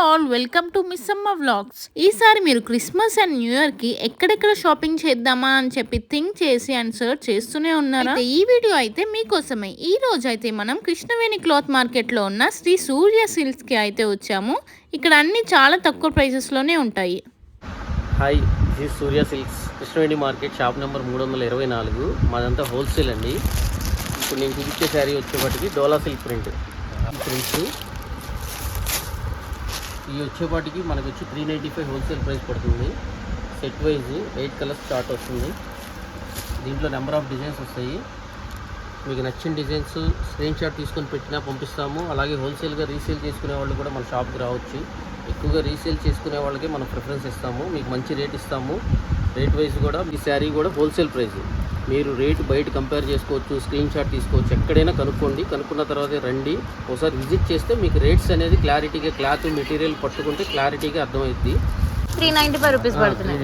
All welcome to Missamma vlogs. ఈసారి మీరు Christmas and new year కి ఎక్కడెక్కడ షాపింగ్ చేద్దామా అని చెప్పి థింక్ చేసి అండ్ సర్చ్ చేస్తూనే ఉన్నారా? అయితే ఈ వీడియో అయితే మీకోసమే. ఈ రోజు అయితే మనం కృష్ణవేణి క్లాత్ మార్కెట్ లో ఉన్న శ్రీ సూర్య సిల్క్స్ కి అయితే వచ్చాము. ఇక్కడ అన్ని చాలా తక్కువ ప్రైసెస్ లోనే ఉంటాయి. Hi, this Surya silks Krishnaveni market shop number 324. మాదంతా హోల్సేల్ అండి. ఇప్పుడు నేను చూపించే శారీ వచ్చేపాటికి డోలా సిల్క్ ప్రింట్స్ ఇవి వచ్చేపాటికి మనకు వచ్చి 395 హోల్సేల్ ప్రైస్ పడుతుంది. సెట్ వైజ్ 8 కలర్స్ స్టార్ట్ వస్తుంది. దీంట్లో నెంబర్ ఆఫ్ డిజైన్స్ వస్తాయి. మీకు నచ్చిన డిజైన్స్ స్క్రీన్ షాట్ తీసుకొని పెట్టినా పంపిస్తాము. అలాగే హోల్సేల్గా రీసేల్ చేసుకునే వాళ్ళు కూడా మన షాప్కి రావచ్చు. ఎక్కువగా రీసేల్ చేసుకునే వాళ్ళకి మనం ప్రిఫరెన్స్ ఇస్తాము. మీకు మంచి రేట్ ఇస్తాము. రేట్ వైజ్ కూడా ఈ శారీ కూడా హోల్సేల్ ప్రైస్. మీరు రేటు బయట కంపేర్ చేసుకోవచ్చు, స్క్రీన్ షాట్ తీసుకోవచ్చు, ఎక్కడైనా కనుక్కోండి. కనుక్కున్న తర్వాత రండి, ఒకసారి విజిట్ చేస్తే మీకు రేట్స్ అనేది క్లారిటీగా, క్లాత్ మెటీరియల్ పట్టుకుంటే క్లారిటీగా అర్థమవుతుంది. 395 రూపీస్ పడుతుంది.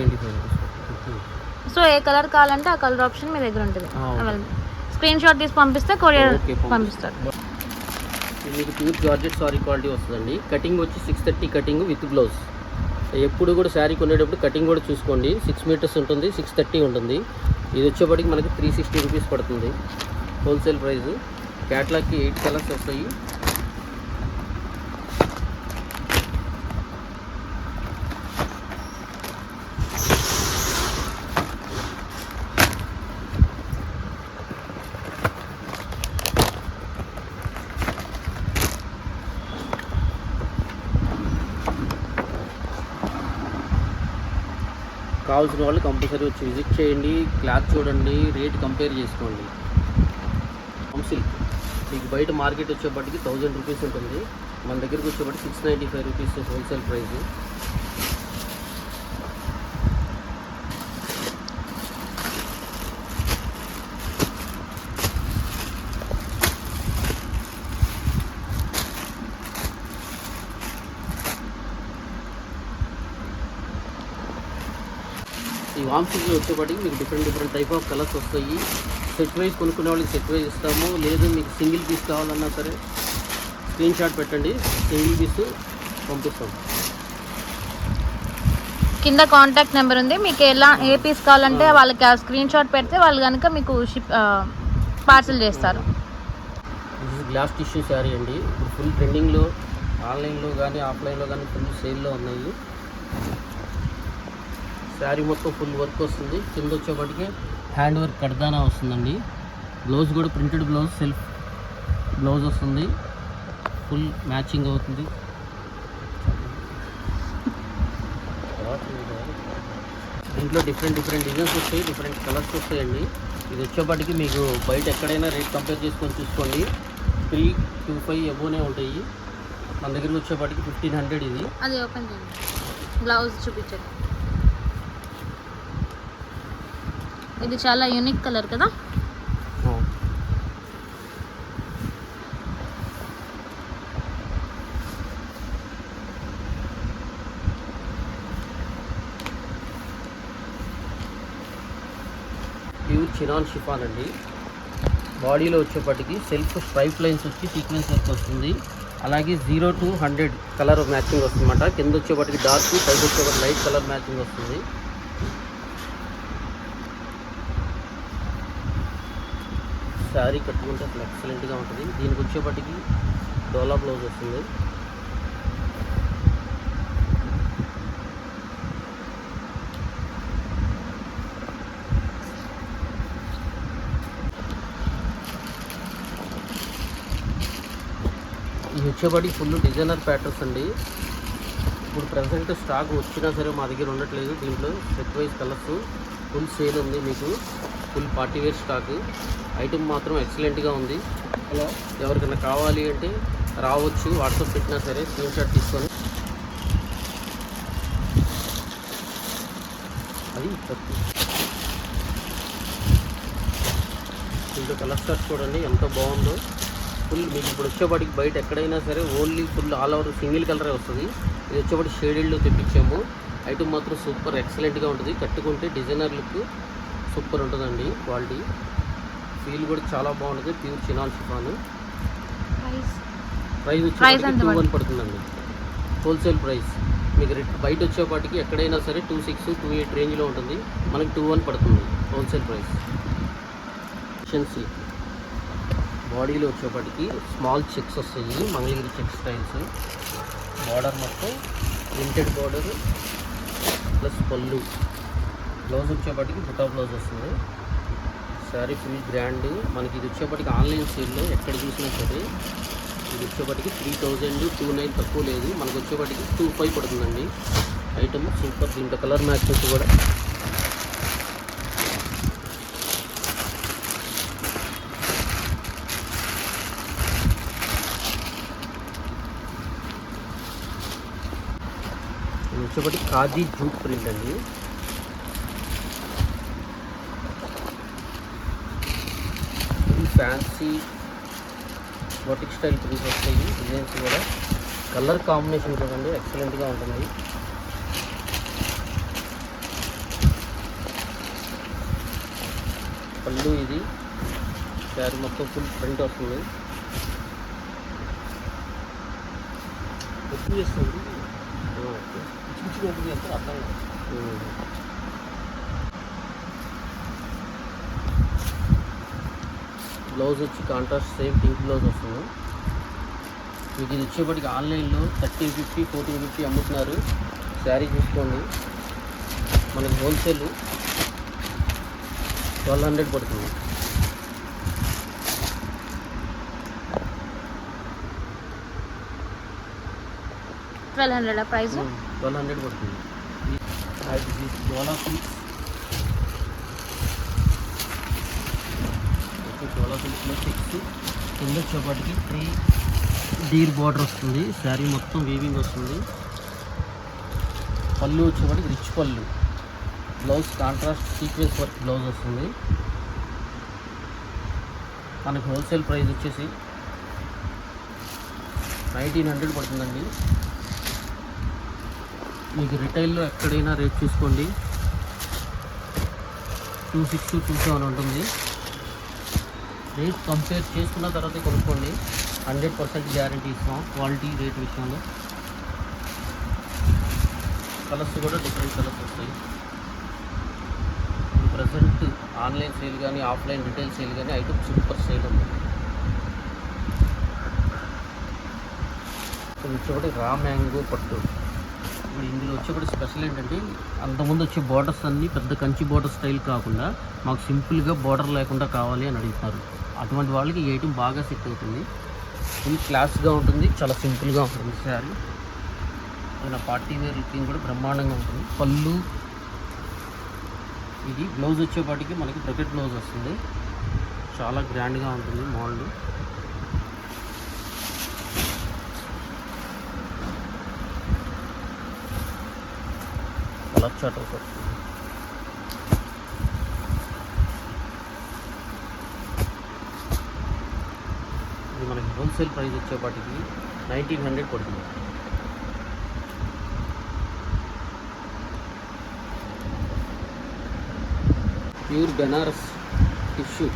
సో ఏ కలర్ కావాలంటే ఆ కలర్ ఆప్షన్ మీ దగ్గర ఉంటుంది. స్క్రీన్ షాట్ తీసి పంపిస్తే కొరియర్ పంపిస్తారు. మీకు ప్యూర్ జార్జెట్ సారీ క్వాలిటీ వస్తుందండి. కటింగ్ వచ్చి 630 కటింగ్ విత్ బ్లౌజ్. ఎప్పుడు కూడా శారీ కొనేటప్పుడు కటింగ్ కూడా చూసుకోండి. 6 మీటర్స్ ఉంటుంది, 630 ఉంటుంది. ఇది వచ్చేప్పటికి మనకి 360 రూపీస్ పడుతుంది హోల్సేల్ ప్రైస్. క్యాట్లాగ్కి 8 కలర్స్ వస్తాయి. కావాల్సిన వాళ్ళు కంపల్సరీ వచ్చి విజిట్ చేయండి, క్లాత్ చూడండి, రేట్ కంపేర్ చేసుకోండి. సిల్క్ మీకు బయట మార్కెట్ వచ్చేప్పటికి 1000 రూపీస్ ఉంటుంది. మన దగ్గరికి వచ్చేప్పటికి 695 రూపీస్ హోల్సేల్ ప్రైస్. ఈ వామ్ సిల్క్లో వచ్చేప్పటికి మీకు డిఫరెంట్ టైప్ ఆఫ్ కలర్స్ వస్తాయి. సెట్ వైజ్ కొనుక్కునే వాళ్ళకి సెట్ వైజ్ ఇస్తాము. లేదు మీకు సింగిల్ పీస్ కావాలన్నా సరే స్క్రీన్ షాట్ పెట్టండి, సింగిల్ పీస్ పంపిస్తాం. కింద కాంటాక్ట్ నెంబర్ ఉంది. మీకు ఏ పీస్ కావాలంటే వాళ్ళకి ఆ స్క్రీన్ షాట్ పెడితే వాళ్ళు కనుక మీకు పార్సల్ చేస్తారు. గ్లాస్ టిష్యూ శారీ అండి. ఇప్పుడు ఫుల్ ట్రెండింగ్లో ఆన్లైన్లో కానీ ఆఫ్లైన్లో కానీ ఫుల్ సేల్లో ఉన్నాయి. శారీ మొత్తం ఫుల్ వర్క్ వస్తుంది. కింద వచ్చేప్పటికి హ్యాండ్ వర్క్ కడ్దానా వస్తుందండి. బ్లౌజ్ కూడా ప్రింటెడ్ బ్లౌజ్, సెల్ఫ్ బ్లౌజ్ వస్తుంది. ఫుల్ మ్యాచింగ్ అవుతుంది. దీంట్లో డిఫరెంట్ డిజైన్స్ వస్తాయి, డిఫరెంట్ కలర్స్ వస్తాయండి. ఇది వచ్చేప్పటికి మీకు బయట ఎక్కడైనా రేట్ కంపేర్ చేసుకొని చూసుకోండి. 325 అబోనే ఉంటాయి. మన దగ్గరికి వచ్చేప్పటికి 1500. ఇది అది ఓపెన్ చేయండి, బ్లౌజ్ చూపించండి. ఇది చాలా యూనిక్ కలర్ కదా. ప్యూర్ చినాన్ షిఫాన్ అండి. బాడీలో వచ్చేప్పటికి సెల్ఫ్ స్ట్రైప్ లైన్స్ వచ్చి సీక్వెన్స్ వర్క్ వస్తుంది. అలాగే 0 to 100 కలర్ మ్యాచింగ్ వస్తుందన్నమాట. కింద వచ్చేప్పటికి డార్క్, పైకి వచ్చేప్పటికి లైట్ కలర్ మ్యాచింగ్ వస్తుంది. శారీ కట్టుకుంటే అసలు ఎక్సలెంట్గా ఉంటుంది. దీనికి వచ్చేప్పటికి డోలా బ్లౌజ్ వస్తుంది. ఇది వచ్చేప్పటికి ఫుల్ డిజైనర్ ప్యాటర్న్స్ అండి. ఇప్పుడు ప్రజెంట్ స్టాక్ వచ్చినా సరే మా దగ్గర ఉండట్లేదు. దీంట్లో set wise colours full sale ఉంది. మీకు full party wear stock. Item మాత్రం ఎక్సలెంట్గా ఉంది. ఎవరికైనా కావాలి అంటే రావచ్చు, వాట్సాప్ పెట్టినా సరే స్క్రీన్ షాట్ తీసుకొని. అది దీంట్లో కలర్ స్టార్ట్ చూడండి ఎంత బాగుందో. ఫుల్ మీకు ఇప్పుడు వచ్చేప్పటికి బయట ఎక్కడైనా సరే only full all over single కలరే వస్తుంది. ఇది వచ్చేప్పటికి షేడెడ్లో తెప్పించాము. ఐటమ్ మాత్రం సూపర్ ఎక్సలెంట్గా ఉంటుంది. కట్టుకుంటే డిజైనర్ లుక్ సూపర్ ఉంటుందండి. క్వాలిటీ ఫీల్ కూడా చాలా బాగుంటుంది. Pure chinon chiffon. ప్రైస్ వచ్చి 21 పడుతుందండి. Wholesale price. మీకు బయట వచ్చేపాటికి ఎక్కడైనా సరే 26, 28 రేంజ్లో ఉంటుంది, మనకి 21 పడుతుంది హోల్సేల్ ప్రైస్. సిల్క్ బాడీలో వచ్చేపాటికి స్మాల్ చెక్స్ వస్తాయి, మంగళగిరి చెక్ స్టైల్స్. బార్డర్ మొత్తం ప్రింటెడ్ బార్డర్ ప్లస్ పళ్ళు. బ్లౌజ్ వచ్చేపాటికి బుటా బ్లౌజ్ వస్తుంది. Sari full grand. మనకి ఇది వచ్చేపాటికి ఆన్లైన్ సేల్లో ఎక్కడ చూసినా సరే ఇది వచ్చేపాటికి 3029 తక్కువ లేదు, మనకు వచ్చేపాటికి 25 పడుతుందండి. Item super. దీంట్లో కలర్ మ్యాచెస్ కూడా ఇది వచ్చేపాటికి ఖాదీ జూట్ ప్రింట్ అండి. ఫ్యాన్సీ బొటిక్ స్టైల్ ప్రింట్స్ వస్తాయి. డిజైన్స్ కూడా కలర్ కాంబినేషన్ చూడండి ఎక్సలెంట్గా ఉంటుంది. పళ్ళు ఇది శారీ మొత్తం ఫుల్ ప్రింట్ వస్తుంది. ఎక్కువ చేస్తుంది ఉంటుంది అంటే అర్థం కాదు. బ్లౌజ్ వచ్చి కాంట్రాస్ట్ సేమ్ పింక్ బ్లౌజ్ వస్తుంది. మీకు ఇది వచ్చేప్పటికి ఆన్లైన్లో 1350, 1450 అమ్ముతున్నారు. శారీ చూసుకోండి, మనకి హోల్సేల్ 1200 పడుతుంది. ప్రైస్ 1200 పడుతుంది. డోలా సిల్క్స్ కింద వచ్చేపాటికి 3 డీర్ బార్డర్ వస్తుంది. శారీ మొత్తం వీవింగ్ వస్తుంది. పళ్ళు వచ్చేపాటికి రిచ్ పళ్ళు. Blouse contrast sequence work blouse వస్తుంది. మనకి హోల్సేల్ ప్రైస్ వచ్చేసి 1900 పడుతుందండి. మీకు రిటైల్లో ఎక్కడైనా రేట్ చూసుకోండి 26, 27 ఉంటుంది. రేట్ కంపేర్ చేసుకున్న తర్వాత కొనుక్కోండి. 100% గ్యారంటీ ఇస్తాం క్వాలిటీ రేట్ విషయంలో. కలర్స్ కూడా డిఫరెంట్ కలర్స్ వస్తాయి. ప్రజెంట్ ఆన్లైన్ సేల్ కానీ ఆఫ్లైన్ రిటైల్ సేల్ కానీ ఐటమ్ సూపర్ సేల్ ఉంది. వచ్చేప్పటి రా మ్యాంగో పట్టు. ఇప్పుడు ఇందులో వచ్చేప్పటి స్పెషల్ ఏంటంటే అంతకుముందు వచ్చే బార్డర్స్ అన్నీ పెద్ద కంచి బార్డర్ స్టైల్ కాకుండా మాకు సింపుల్గా బార్డర్ లేకుండా కావాలి అని అడుగుతారు. అటువంటి వాళ్ళకి ఈ ఐటమ్ బాగా సెట్ అవుతుంది. ఫుల్ క్లాస్గా ఉంటుంది, చాలా సింపుల్గా ఉంటుంది శారీ. ఏదైనా పార్టీ వేర్ లుకింగ్ కూడా బ్రహ్మాండంగా ఉంటుంది. పళ్ళు ఇది. బ్లౌజ్ వచ్చేపాటికి మనకి బ్రకెట్ బ్లౌజ్ వస్తుంది. చాలా గ్రాండ్గా ఉంటుంది మోడల్. కలర్ చాట్ వస్తుంది. ఇది మనకి హోల్సేల్ ప్రైస్ వచ్చేపాటికి 1900 పడుతుంది. ప్యూర్ బెనారస్ టిష్యూ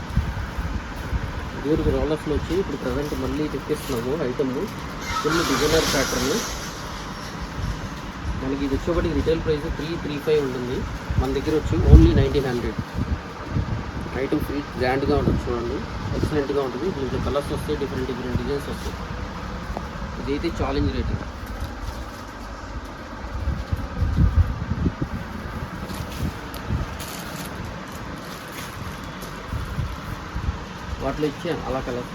ప్యూర్ రోలర్స్లో వచ్చి ఇప్పుడు ప్రజెంట్ మళ్ళీ తెప్పిస్తున్నాము ఐటమ్. Full designer pattern. మనకి ఇది వచ్చేప్పటికి రిటైల్ ప్రైస్ 335 ఉంటుంది. మన దగ్గర వచ్చి ఓన్లీ 1900. ఐటమ్ ఫుల్ గ్రాండ్గా ఉంటుంది చూడండి, ఎక్సలెంట్గా ఉంటుంది. దీంట్లో కలర్స్ వస్తాయి, డిఫరెంట్ డిజైన్స్ వస్తాయి. ఇదైతే ఛాలెంజ్ రేట్. వాటిలో ఇచ్చాను అలా కలర్.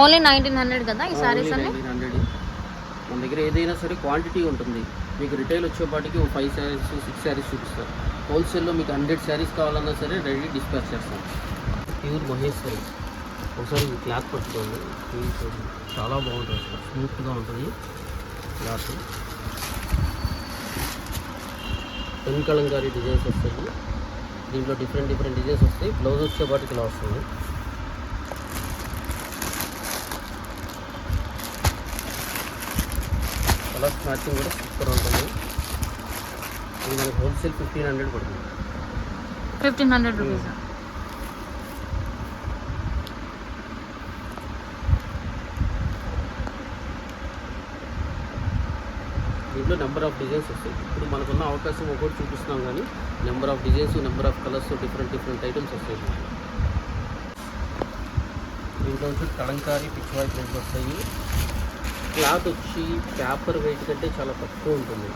ఓన్లీ 1900 కదా ఈ సారీస్ అన్ని. 1900. మన దగ్గర ఏదైనా సరే క్వాంటిటీ ఉంటుంది. మీకు రిటైల్ వచ్చేపాటికి 5 శారీస్ 6 శారీస్ చూపిస్తారు. హోల్సేల్లో మీకు 100 శారీస్ కావాలన్నా సరే రెడీ డిస్పాచ్ చేస్తాం. ప్యూర్ మహేశ్వరి ఒకసారి క్లాత్ పట్టుకోండి, చాలా బాగుంటుంది, స్మూత్గా ఉంటుంది క్లాత్. పెన్ కలంకారీ డిజైన్స్ వస్తాయి, దీంట్లో డిఫరెంట్ డిజైన్స్ వస్తాయి. బ్లౌజ్ వచ్చేపాటికి ఇలా వస్తుంది. కలర్స్ మ్యాచింగ్ కూడా సూపర్ ఉంటుంది. ఇది మనకి హోల్సేల్ 1500 పడుతుంది. 1500 రూపీస్. దీంట్లో నెంబర్ ఆఫ్ డిజైన్స్ వస్తాయి. ఇప్పుడు మనకున్న అవకాశం ఒకటి చూపిస్తున్నాం, కానీ number of designs, number of colours, different items వస్తాయి. దీంట్లో వచ్చి కలంకారీ పిచ్వాయ్ ప్రింట్స్ వస్తాయి. క్లాత్ వచ్చి పేపర్ వెయిట్ కంటే చాలా తక్కువ ఉంటుంది.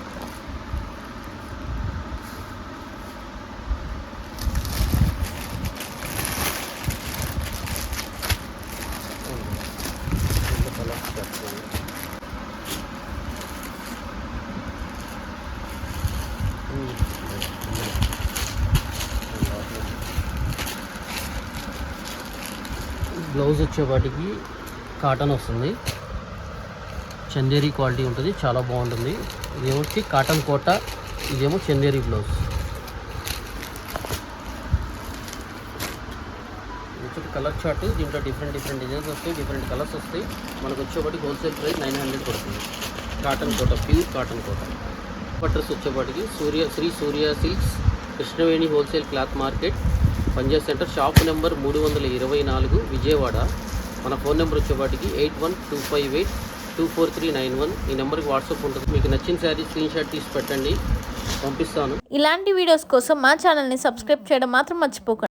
బ్లౌజ్ వచ్చేపాటికి కాటన్ వస్తుంది, చందేరి క్వాలిటీ ఉంటుంది, చాలా బాగుంటుంది. ఇదేమో వచ్చి కాటన్ కోట, ఇదేమో చందేరి బ్లౌజ్. వచ్చి కలర్ చార్ట్, దీంట్లో డిఫరెంట్ డిజైన్స్ వస్తాయి, డిఫరెంట్ కలర్స్ వస్తాయి. మనకు వచ్చేపాటికి హోల్సేల్ ప్రైస్ 900 పడుతుంది. Cotton Kota, pure cotton Kota. Address వచ్చేపాటికి Shri Surya silks, Krishnaveni wholesale cloth market, Punjab centre, shop number 324, Vijayawada. మన ఫోన్ నెంబర్ వచ్చేపాటికి 8125824391. ఈ నెంబర్కి వాట్సాప్ ఉంటుంది. మీకు నచ్చిన శారీ స్క్రీన్ షాట్ తీసి పెట్టండి, పంపిస్తాను. ఇలాంటి వీడియోస్ కోసం మా ఛానల్ని సబ్స్క్రైబ్ చేయడం మాత్రం మర్చిపోకండి.